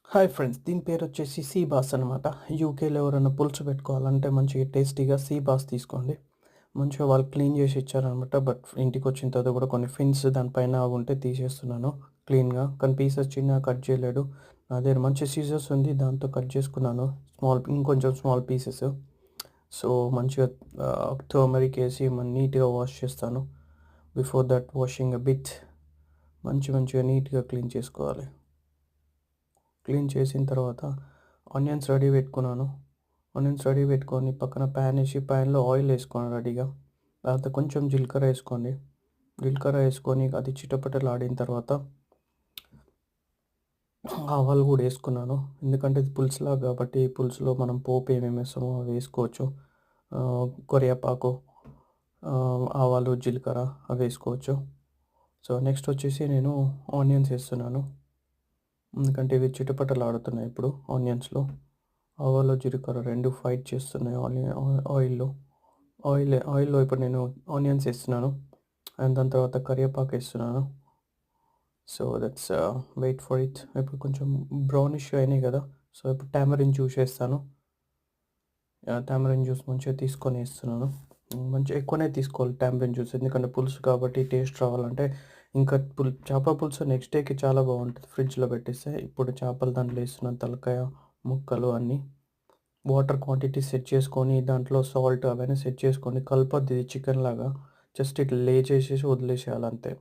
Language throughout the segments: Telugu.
Hi friends. దీని పేరొచ్చేసి సీ బాస్ అనమాట. యూకేలో ఎవరైనా పులుసు పెట్టుకోవాలంటే మంచిగా టేస్టీగా సీ బాస్ తీసుకోండి. మంచిగా వాళ్ళు క్లీన్ చేసి ఇచ్చారనమాట. బట్ ఇంటికొచ్చిన తర్వాత కూడా కొన్ని ఫిన్స్ దానిపైన అవి ఉంటే తీసేస్తున్నాను క్లీన్‌గా. కానీ పీసెస్ చిన్నగా కట్ చేయలేడు. నా దగ్గర మంచి సీజర్స్ ఉంది. దాంతో కట్ చేసుకున్నాను. ఇంకొంచెం స్మాల్ పీసెస్. సో, మంచిగా టర్మరిక్ ఏసి నీట్‌గా వాష్ చేస్తాను. Before that washing a bit మంచిగా నీట్‌గా క్లీన్ చేసుకోవాలి. క్లీన్ చేసిన తర్వాత ఆనియన్స్ రెడీ పెట్టుకున్నాను. ఆనియన్స్ రెడీ పెట్టుకొని పక్కన ప్యాన్ ఏసి ప్యాన్‌లో ఆయిల్ ఏసుకోవాలి రెడీగా. తర్వాత కొంచెం జీలకర్ర ఏసుకోండి. జీలకర్ర ఏసుకొని అది చిటపటలాడిన తర్వాత ఆవాలు కూడా ఏసుకున్నాను. ఎందుకంటే ఇది పులుసులాగా కాబట్టి పులుసులో మనం పోపు ఏమేమి ఏస్తామో అవి వేసుకోవచ్చు. కరివేపాకు, ఆవాలు, జీలకర్ర అవి వేసుకోవచ్చు. సో, నెక్స్ట్ వచ్చేసి నేను ఆనియన్స్ ఏస్తున్నాను. ఎందుకంటే ఇవి చిటపటలాడుతున్నాయి ఇప్పుడు ఆనియన్స్‌లో. ఆవాలు, జీలకర్ర 2 ఫైట్ చేస్తున్నాయి ఆయిల్‌లో. ఆయిల్‌లో ఇప్పుడు నేను ఆనియన్స్ ఏస్తున్నాను. అండ్ దాని తర్వాత కరివేపాకు ఏస్తున్నాను. So, that's wait for it. ఇప్పుడు కొంచెం బ్రౌనిష్‌గా అయినాయి కదా! సో, ఇప్పుడు టామరిన్ జ్యూస్ ఏస్తాను. టామరిన్ జ్యూస్ మంచిగా తీసుకొని ఏస్తున్నాను. మంచిగా ఎక్కువనే తీసుకోవాలి టామరిన్ జ్యూస్. ఎందుకంటే పులుసు కాబట్టి టేస్ట్ రావాలంటే ఇంకా చేపల పులుసు నెక్స్ట్ డేకి చాలా బాగుంటుంది ఫ్రిడ్జ్‌లో పెట్టేస్తే. ఇప్పుడు చేపలు దాంట్లో ఏస్తున్నాను తలకాయ, ముక్కలు అన్నీ. వాటర్ క్వాంటిటీ సెట్ చేసుకొని దాంట్లో సాల్ట్ అవన్నీ సెట్ చేసుకొని కలపొద్దు ఇది చికెన్ లాగా. జస్ట్ ఇట్లా చేసేసి వదిలేసేయాలి అంతే.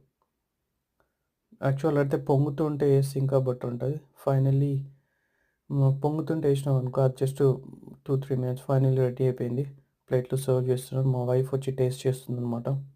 యాక్చువల్ అయితే పొంగుతుంటే ఏస్తే ఇంకా బెటర్ ఉంటది. ఫైనల్లీ పొంగుతుంటే ఏసినామనుకో అది జస్ట్ 2, 3 మినిట్స్ ఫైనల్లీ రెడీ అయిపోయింది. ప్లేట్‌లో సర్వ్ చేస్తున్నాను. మా వైఫ్ వచ్చి టేస్ట్ చేస్తుందనమాట.